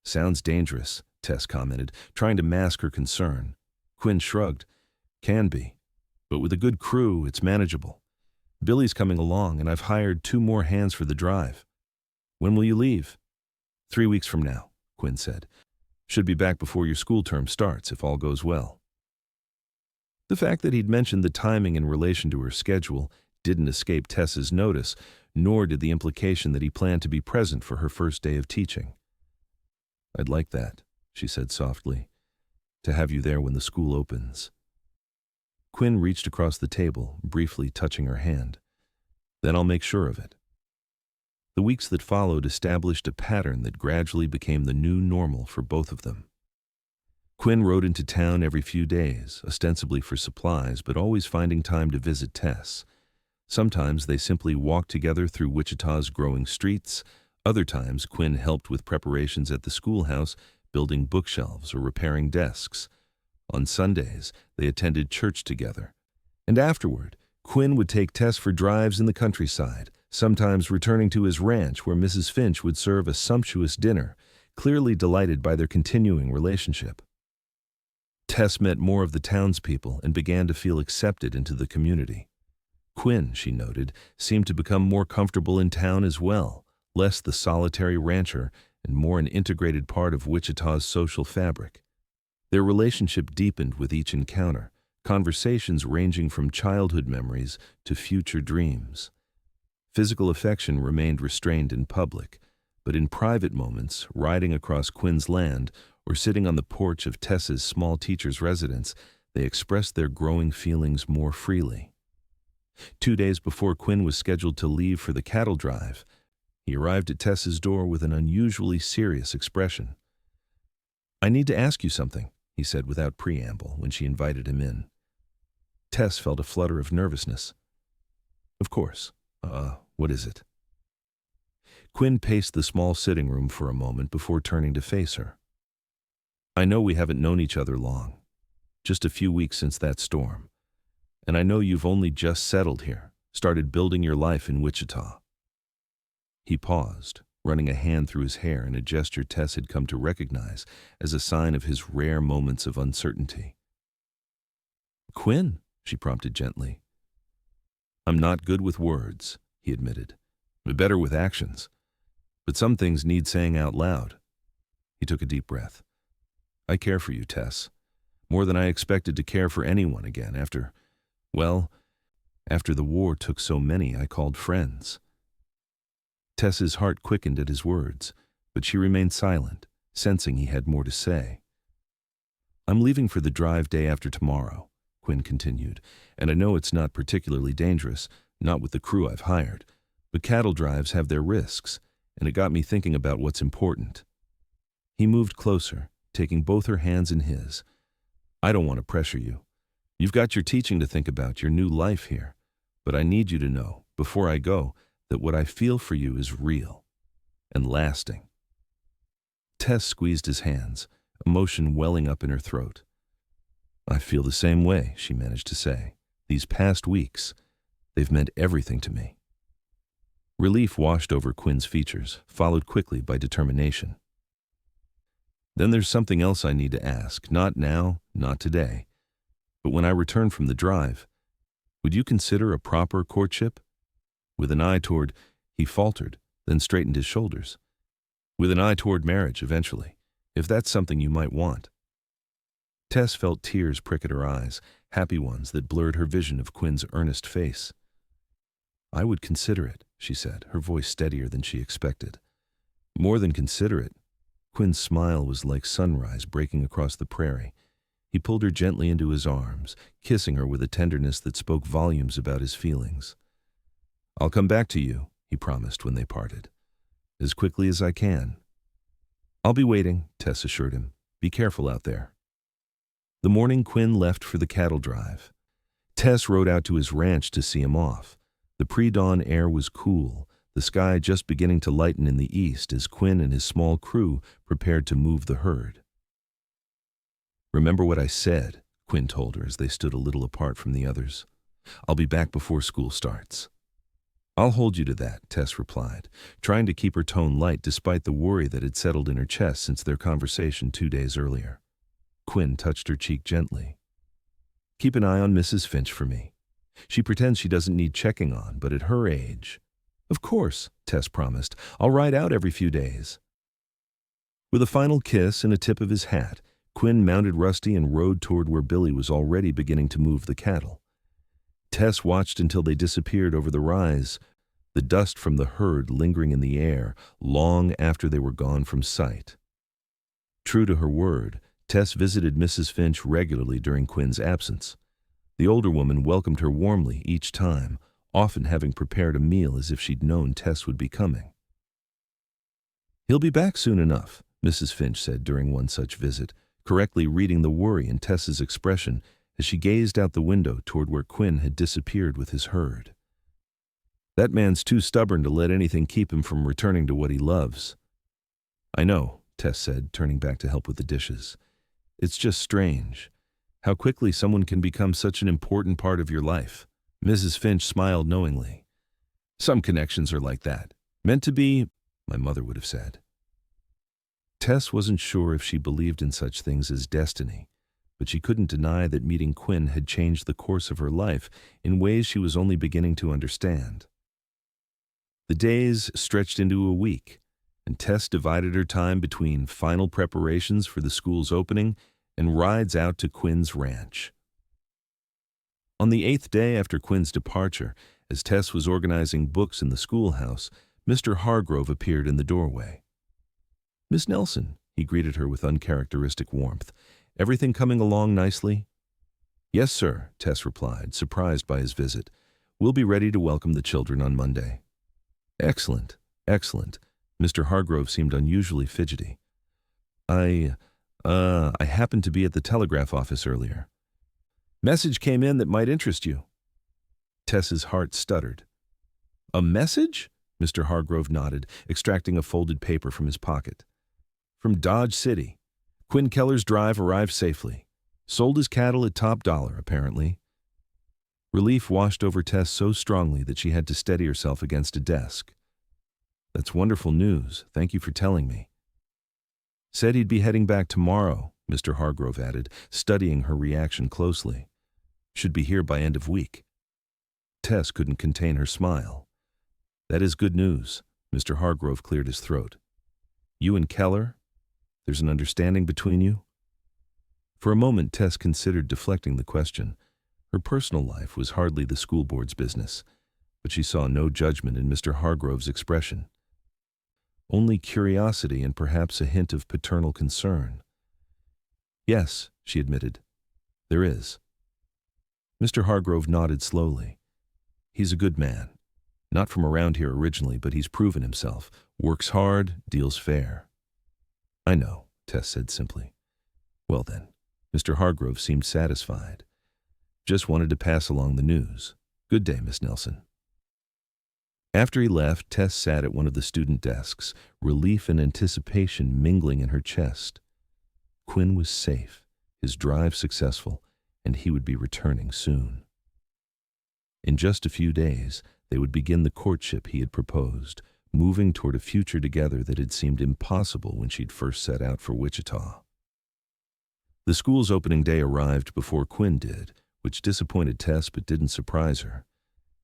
Sounds dangerous, Tess commented, trying to mask her concern. Quinn shrugged. Can be. But with a good crew, it's manageable. Billy's coming along, and I've hired 2 more hands for the drive. When will you leave? 3 weeks from now, Quinn said. Should be back before your school term starts, if all goes well. The fact that he'd mentioned the timing in relation to her schedule didn't escape Tess's notice, nor did the implication that he planned to be present for her first day of teaching. I'd like that, she said softly, to have you there when the school opens. Quinn reached across the table, briefly touching her hand. Then I'll make sure of it. The weeks that followed established a pattern that gradually became the new normal for both of them. Quinn rode into town every few days, ostensibly for supplies, but always finding time to visit Tess. Sometimes they simply walked together through Wichita's growing streets. Other times, Quinn helped with preparations at the schoolhouse, building bookshelves or repairing desks. On Sundays, they attended church together. And afterward, Quinn would take Tess for drives in the countryside, sometimes returning to his ranch where Mrs. Finch would serve a sumptuous dinner, clearly delighted by their continuing relationship. Tess met more of the townspeople and began to feel accepted into the community. Quinn, she noted, seemed to become more comfortable in town as well, less the solitary rancher and more an integrated part of Wichita's social fabric. Their relationship deepened with each encounter, conversations ranging from childhood memories to future dreams. Physical affection remained restrained in public, but in private moments, riding across Quinn's land or sitting on the porch of Tess's small teacher's residence, they expressed their growing feelings more freely. 2 days before Quinn was scheduled to leave for the cattle drive, he arrived at Tess's door with an unusually serious expression. I need to ask you something, he said without preamble when she invited him in. Tess felt a flutter of nervousness. Of course. What is it? Quinn paced the small sitting room for a moment before turning to face her. I know we haven't known each other long, just a few weeks since that storm, and I know you've only just settled here, started building your life in Wichita. He paused, running a hand through his hair in a gesture Tess had come to recognize as a sign of his rare moments of uncertainty. Quinn, she prompted gently. I'm not good with words, he admitted, but better with actions. But some things need saying out loud. He took a deep breath. I care for you, Tess, more than I expected to care for anyone again after the war took so many I called friends. Tess's heart quickened at his words, but she remained silent, sensing he had more to say. I'm leaving for the drive day after tomorrow, Quinn continued, and I know it's not particularly dangerous, not with the crew I've hired, but cattle drives have their risks, and it got me thinking about what's important. He moved closer, taking both her hands in his. I don't want to pressure you. You've got your teaching to think about, your new life here, but I need you to know, before I go, that what I feel for you is real and lasting. Tess squeezed his hands, emotion welling up in her throat. I feel the same way, she managed to say. These past weeks, they've meant everything to me. Relief washed over Quinn's features, followed quickly by determination. Then there's something else I need to ask, not now, not today, but when I return from the drive. Would you consider a proper courtship? With an eye toward, he faltered, then straightened his shoulders. With an eye toward marriage, eventually, if that's something you might want. Tess felt tears prick at her eyes, happy ones that blurred her vision of Quinn's earnest face. I would consider it, she said, her voice steadier than she expected. More than consider it. Quinn's smile was like sunrise breaking across the prairie. He pulled her gently into his arms, kissing her with a tenderness that spoke volumes about his feelings. I'll come back to you, he promised when they parted. As quickly as I can. I'll be waiting, Tess assured him. Be careful out there. The morning Quinn left for the cattle drive. Tess rode out to his ranch to see him off. The pre-dawn air was cool, the sky just beginning to lighten in the east as Quinn and his small crew prepared to move the herd. Remember what I said, Quinn told her as they stood a little apart from the others. I'll be back before school starts. I'll hold you to that, Tess replied, trying to keep her tone light despite the worry that had settled in her chest since their conversation 2 days earlier. Quinn touched her cheek gently. Keep an eye on Mrs. Finch for me. She pretends she doesn't need checking on, but at her age. Of course, Tess promised. I'll ride out every few days. With a final kiss and a tip of his hat, Quinn mounted Rusty and rode toward where Billy was already beginning to move the cattle. Tess watched until they disappeared over the rise, the dust from the herd lingering in the air long after they were gone from sight. True to her word, Tess visited Mrs. Finch regularly during Quinn's absence. The older woman welcomed her warmly each time, often having prepared a meal as if she'd known Tess would be coming. He'll be back soon enough, Mrs. Finch said during one such visit, correctly reading the worry in Tess's expression as she gazed out the window toward where Quinn had disappeared with his herd. That man's too stubborn to let anything keep him from returning to what he loves. I know, Tess said, turning back to help with the dishes. It's just strange, how quickly someone can become such an important part of your life. Mrs. Finch smiled knowingly. Some connections are like that. Meant to be, my mother would have said. Tess wasn't sure if she believed in such things as destiny, but she couldn't deny that meeting Quinn had changed the course of her life in ways she was only beginning to understand. The days stretched into a week, and Tess divided her time between final preparations for the school's opening and rides out to Quinn's ranch. On the 8th day after Quinn's departure, as Tess was organizing books in the schoolhouse, Mr. Hargrove appeared in the doorway. Miss Nelson, he greeted her with uncharacteristic warmth. Everything coming along nicely? Yes, sir, Tess replied, surprised by his visit. We'll be ready to welcome the children on Monday. Excellent, excellent. Mr. Hargrove seemed unusually fidgety. I happened to be at the telegraph office earlier. Message came in that might interest you. Tess's heart stuttered. A message? Mr. Hargrove nodded, extracting a folded paper from his pocket. From Dodge City. Quinn Keller's drive arrived safely. Sold his cattle at top dollar, apparently. Relief washed over Tess so strongly that she had to steady herself against a desk. That's wonderful news. Thank you for telling me. Said he'd be heading back tomorrow, Mr. Hargrove added, studying her reaction closely. Should be here by end of week. Tess couldn't contain her smile. That is good news. Mr. Hargrove cleared his throat. You and Keller? There's an understanding between you? For a moment, Tess considered deflecting the question. Her personal life was hardly the school board's business, but she saw no judgment in Mr. Hargrove's expression. Only curiosity and perhaps a hint of paternal concern. Yes, she admitted. There is. Mr. Hargrove nodded slowly. He's a good man. Not from around here originally, but he's proven himself. Works hard, deals fair. I know, Tess said simply. Well then, Mr. Hargrove seemed satisfied. Just wanted to pass along the news. Good day, Miss Nelson. After he left, Tess sat at one of the student desks, relief and anticipation mingling in her chest. Quinn was safe, his drive successful, and he would be returning soon. In just a few days, They would begin the courtship he had proposed, moving toward a future together that had seemed impossible when she'd first set out for Wichita. The school's opening day arrived before Quinn did, which disappointed Tess but didn't surprise her.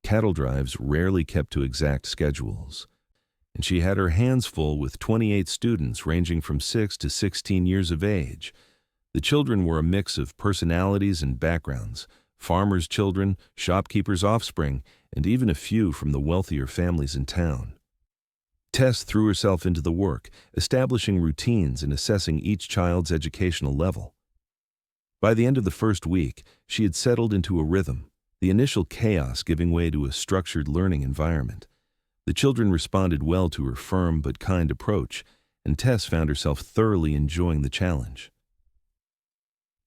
Cattle drives rarely kept to exact schedules, and she had her hands full with 28 students ranging from 6 to 16 years of age. The children were a mix of personalities and backgrounds, farmers' children, shopkeepers' offspring, and even a few from the wealthier families in town. Tess threw herself into the work, establishing routines and assessing each child's educational level. By the end of the first week, she had settled into a rhythm, the initial chaos giving way to a structured learning environment. The children responded well to her firm but kind approach, and Tess found herself thoroughly enjoying the challenge.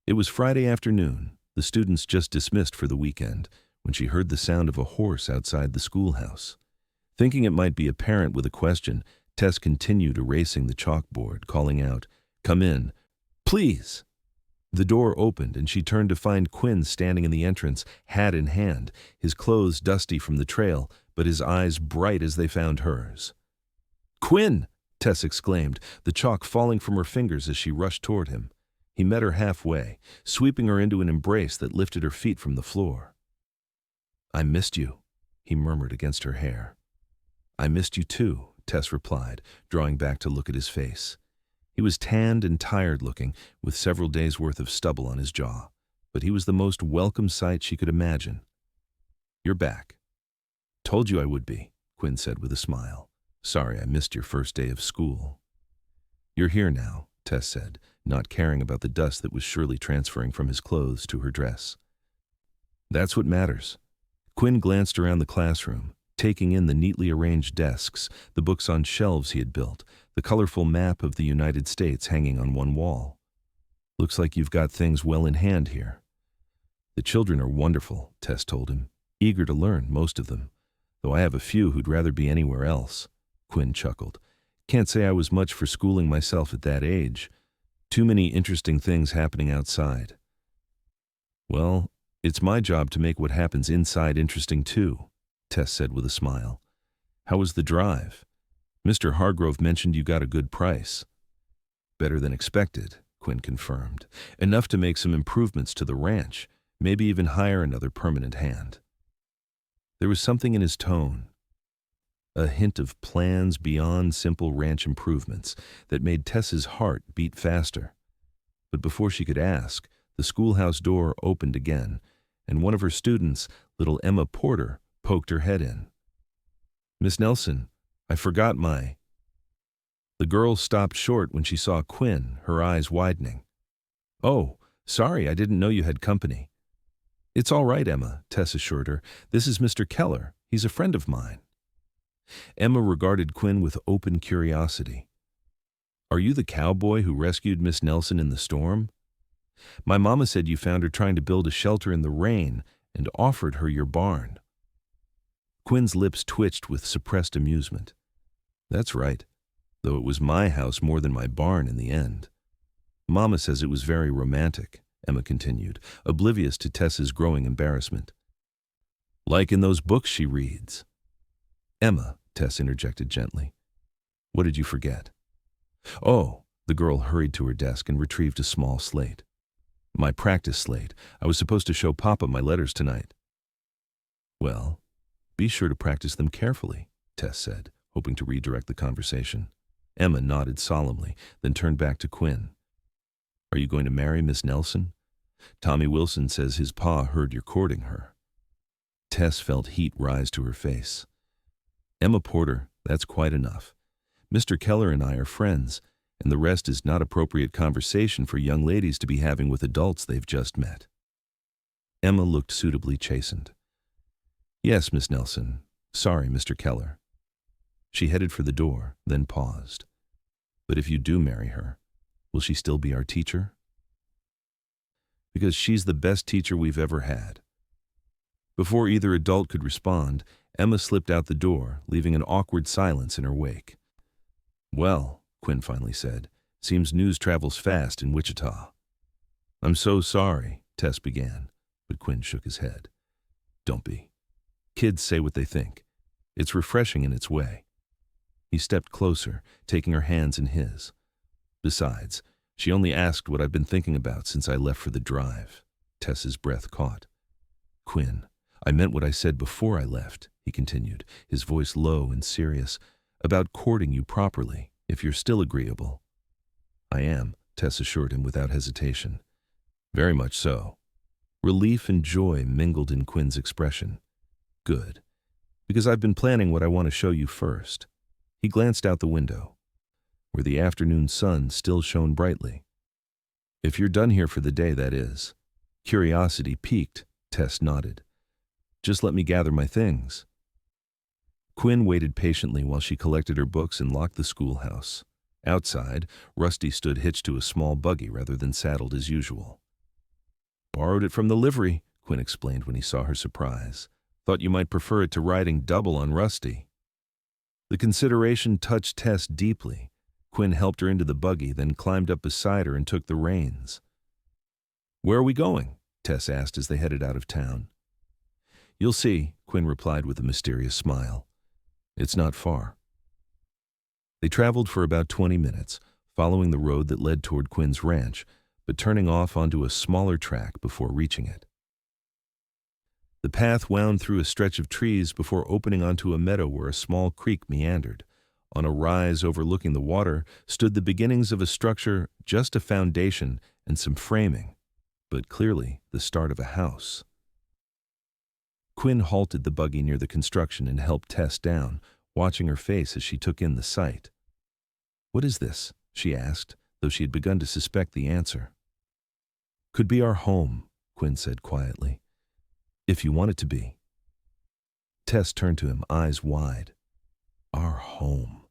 It was Friday afternoon, the students just dismissed for the weekend, when she heard the sound of a horse outside the schoolhouse. Thinking it might be a parent with a question, Tess continued erasing the chalkboard, calling out, "Come in, please." The door opened and she turned to find Quinn standing in the entrance, hat in hand, his clothes dusty from the trail, but his eyes bright as they found hers. "Quinn!" Tess exclaimed, the chalk falling from her fingers as she rushed toward him. He met her halfway, sweeping her into an embrace that lifted her feet from the floor. "I missed you," he murmured against her hair. "I missed you too," Tess replied, drawing back to look at his face. He was tanned and tired-looking, with several days' worth of stubble on his jaw, but he was the most welcome sight she could imagine. "You're back." "Told you I would be," Quinn said with a smile. "Sorry I missed your first day of school." "You're here now," Tess said, not caring about the dust that was surely transferring from his clothes to her dress. "That's what matters." Quinn glanced around the classroom, taking in the neatly arranged desks, the books on shelves he had built, the colorful map of the United States hanging on one wall. "Looks like you've got things well in hand here." "The children are wonderful," Tess told him, "eager to learn, most of them, though I have a few who'd rather be anywhere else." Quinn chuckled. "Can't say I was much for schooling myself at that age. Too many interesting things happening outside." "Well, it's my job to make what happens inside interesting too," Tess said with a smile. "How was the drive? Mr. Hargrove mentioned you got a good price." "Better than expected," Quinn confirmed. "Enough to make some improvements to the ranch, maybe even hire another permanent hand." There was something in his tone, a hint of plans beyond simple ranch improvements, that made Tess's heart beat faster. But before she could ask, the schoolhouse door opened again, and one of her students, little Emma Porter, poked her head in. "Miss Nelson, I forgot my—" The girl stopped short when she saw Quinn, her eyes widening. "Oh, sorry, I didn't know you had company." "It's all right, Emma," Tess assured her. "This is Mr. Keller. He's a friend of mine." Emma regarded Quinn with open curiosity. "Are you the cowboy who rescued Miss Nelson in the storm? My mama said you found her trying to build a shelter in the rain and offered her your barn." Quinn's lips twitched with suppressed amusement. "That's right, though it was my house more than my barn in the end. Mama says it was very romantic," Emma continued, oblivious to Tess's growing embarrassment. "Like in those books she reads." "Emma," Tess interjected gently, "what did you forget?" "Oh," the girl hurried to her desk and retrieved a small slate. "My practice slate. I was supposed to show Papa my letters tonight." "Well, be sure to practice them carefully," Tess said, hoping to redirect the conversation. Emma nodded solemnly, then turned back to Quinn. "Are you going to marry Miss Nelson? Tommy Wilson says his pa heard you're courting her." Tess felt heat rise to her face. "Emma Porter, that's quite enough. Mr. Keller and I are friends, and the rest is not appropriate conversation for young ladies to be having with adults they've just met." Emma looked suitably chastened. "Yes, Miss Nelson. Sorry, Mr. Keller." She headed for the door, then paused. "But if you do marry her, will she still be our teacher?" "Because she's the best teacher we've ever had." Before either adult could respond, Emma slipped out the door, leaving an awkward silence in her wake. "Well," Quinn finally said, "seems news travels fast in Wichita." "I'm so sorry," Tess began, but Quinn shook his head. "Don't be. Kids say what they think. It's refreshing in its way. He stepped closer, taking her hands in his. Besides, she only asked what I've been thinking about since I left for the drive. Tess's breath caught. Quinn, I meant what I said before I left, he continued, his voice low and serious, about courting you properly, if you're still agreeable. I am, Tess assured him without hesitation. Very much so. Relief and joy mingled in Quinn's expression. Good. Because I've been planning what I want to show you first. He glanced out the window, where the afternoon sun still shone brightly. If you're done here for the day, that is. Curiosity piqued, Tess nodded. Just let me gather my things. Quinn waited patiently while she collected her books and locked the schoolhouse. Outside, Rusty stood hitched to a small buggy rather than saddled as usual. Borrowed it from the livery, Quinn explained when he saw her surprise. Thought you might prefer it to riding double on Rusty. The consideration touched Tess deeply. Quinn helped her into the buggy, then climbed up beside her and took the reins. Where are we going? Tess asked as they headed out of town. You'll see, Quinn replied with a mysterious smile. It's not far. They traveled for about 20 minutes, following the road that led toward Quinn's ranch, but turning off onto a smaller track before reaching it. The path wound through a stretch of trees before opening onto a meadow where a small creek meandered. On a rise overlooking the water stood the beginnings of a structure, just a foundation and some framing, but clearly the start of a house. Quinn halted the buggy near the construction and helped Tess down, watching her face as she took in the sight. What is this? She asked, though she had begun to suspect the answer. Could be our home, Quinn said quietly. If you want it to be. Tess turned to him, eyes wide. Our home.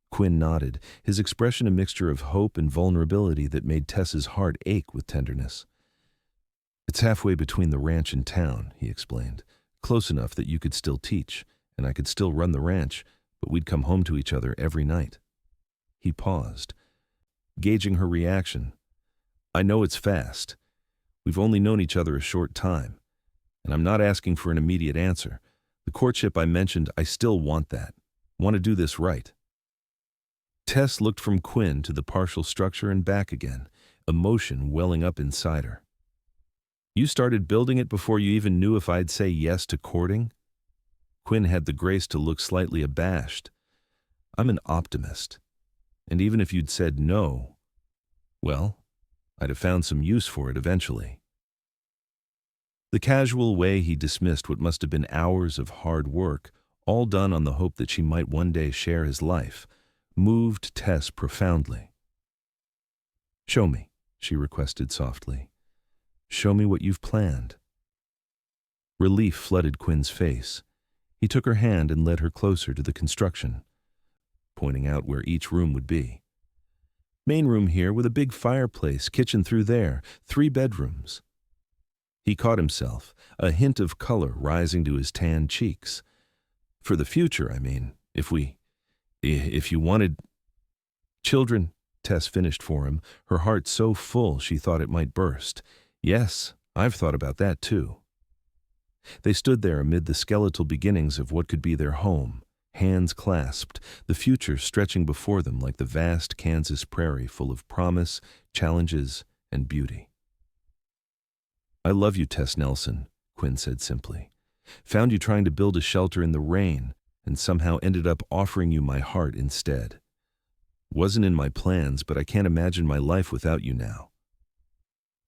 Quinn nodded, his expression a mixture of hope and vulnerability that made Tess's heart ache with tenderness. It's halfway between the ranch and town, he explained, close enough that you could still teach, and I could still run the ranch, but we'd come home to each other every night. He paused, gauging her reaction. I know it's fast. We've only known each other a short time, and I'm not asking for an immediate answer. The courtship I mentioned, I still want that. Want to do this right. Tess looked from Quinn to the partial structure and back again, emotion welling up inside her. You started building it before you even knew if I'd say yes to courting? Quinn had the grace to look slightly abashed. I'm an optimist. And even if you'd said no, well, I'd have found some use for it eventually. The casual way he dismissed what must have been hours of hard work, all done on the hope that she might one day share his life, moved Tess profoundly. Show me, she requested softly. Show me what you've planned. Relief flooded Quinn's face. He took her hand and led her closer to the construction, pointing out where each room would be. Main room here with a big fireplace, kitchen through there, 3 bedrooms. He caught himself, a hint of color rising to his tanned cheeks. For the future, I mean, if you wanted children, Tess finished for him, her heart so full she thought it might burst. Yes, I've thought about that too. They stood there amid the skeletal beginnings of what could be their home, hands clasped, the future stretching before them like the vast Kansas prairie full of promise, challenges, and beauty. I love you, Tess Nelson, Quinn said simply. Found you trying to build a shelter in the rain, and somehow ended up offering you my heart instead. Wasn't in my plans, but I can't imagine my life without you now.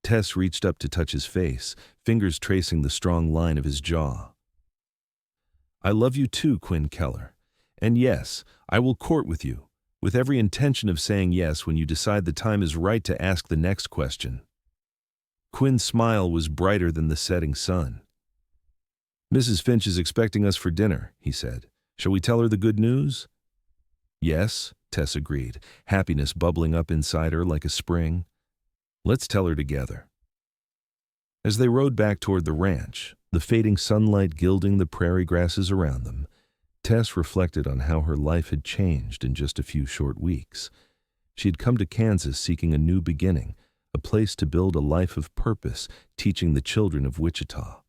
Tess reached up to touch his face, fingers tracing the strong line of his jaw. I love you too, Quinn Keller. And yes, I will court with you, with every intention of saying yes when you decide the time is right to ask the next question. Quinn's smile was brighter than the setting sun. Mrs. Finch is expecting us for dinner, he said. Shall we tell her the good news? Yes, Tess agreed, happiness bubbling up inside her like a spring. Let's tell her together. As they rode back toward the ranch, the fading sunlight gilding the prairie grasses around them, Tess reflected on how her life had changed in just a few short weeks. She had come to Kansas seeking a new beginning, a place to build a life of purpose, teaching the children of Wichita.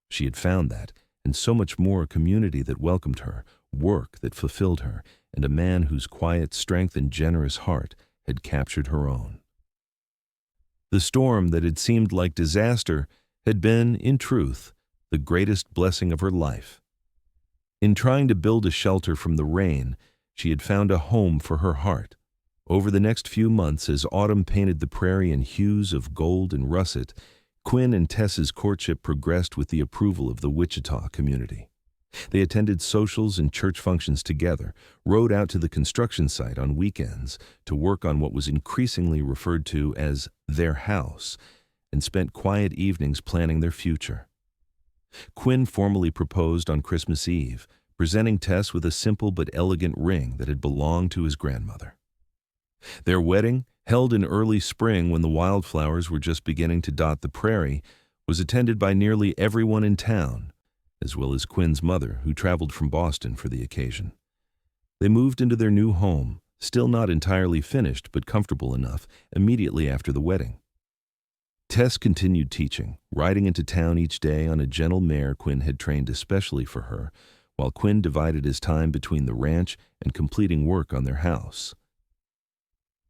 She had found that, and so much more, a community that welcomed her, work that fulfilled her, and a man whose quiet strength and generous heart had captured her own. The storm that had seemed like disaster had been, in truth, the greatest blessing of her life. In trying to build a shelter from the rain, she had found a home for her heart. Over the next few months, as autumn painted the prairie in hues of gold and russet, Quinn and Tess's courtship progressed with the approval of the Wichita community. They attended socials and church functions together, rode out to the construction site on weekends to work on what was increasingly referred to as their house, and spent quiet evenings planning their future. Quinn formally proposed on Christmas Eve, presenting Tess with a simple but elegant ring that had belonged to his grandmother. Their wedding, held in early spring when the wildflowers were just beginning to dot the prairie, was attended by nearly everyone in town, as well as Quinn's mother, who traveled from Boston for the occasion. They moved into their new home, still not entirely finished but comfortable enough, immediately after the wedding. Tess continued teaching, riding into town each day on a gentle mare Quinn had trained especially for her, while Quinn divided his time between the ranch and completing work on their house.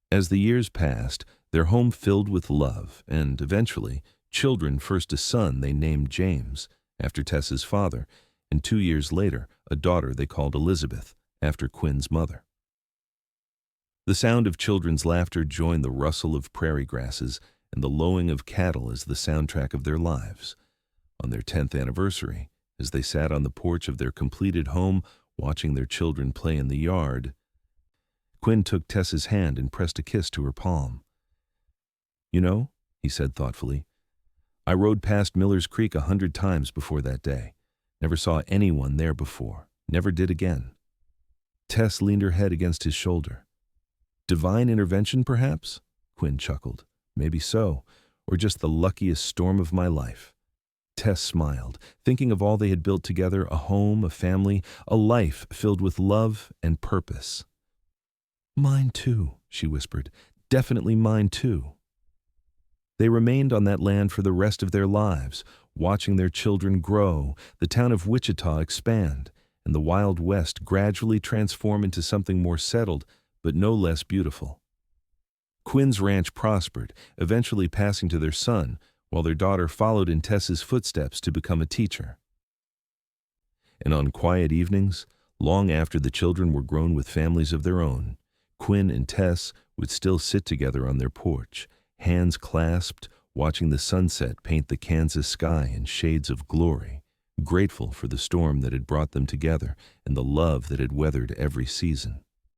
As the years passed, their home filled with love and, eventually, children, first a son they named James, after Tess's father, and 2 years later, a daughter they called Elizabeth, after Quinn's mother. The sound of children's laughter joined the rustle of prairie grasses and the lowing of cattle as the soundtrack of their lives. On their 10th anniversary, as they sat on the porch of their completed home watching their children play in the yard, Quinn took Tess's hand and pressed a kiss to her palm. "You know," he said thoughtfully, "I rode past Miller's Creek 100 times before that day. Never saw anyone there before. Never did again." Tess leaned her head against his shoulder. "Divine intervention, perhaps?" Quinn chuckled. "Maybe so, or just the luckiest storm of my life." Tess smiled, thinking of all they had built together, a home, a family, a life filled with love and purpose. "Mine too," she whispered. "Definitely mine too." They remained on that land for the rest of their lives, watching their children grow, the town of Wichita expand, and the Wild West gradually transform into something more settled, but no less beautiful. Quinn's ranch prospered, eventually passing to their son, while their daughter followed in Tess's footsteps to become a teacher. And on quiet evenings, long after the children were grown with families of their own, Quinn and Tess would still sit together on their porch, hands clasped, watching the sunset paint the Kansas sky in shades of glory, grateful for the storm that had brought them together and the love that had weathered every season.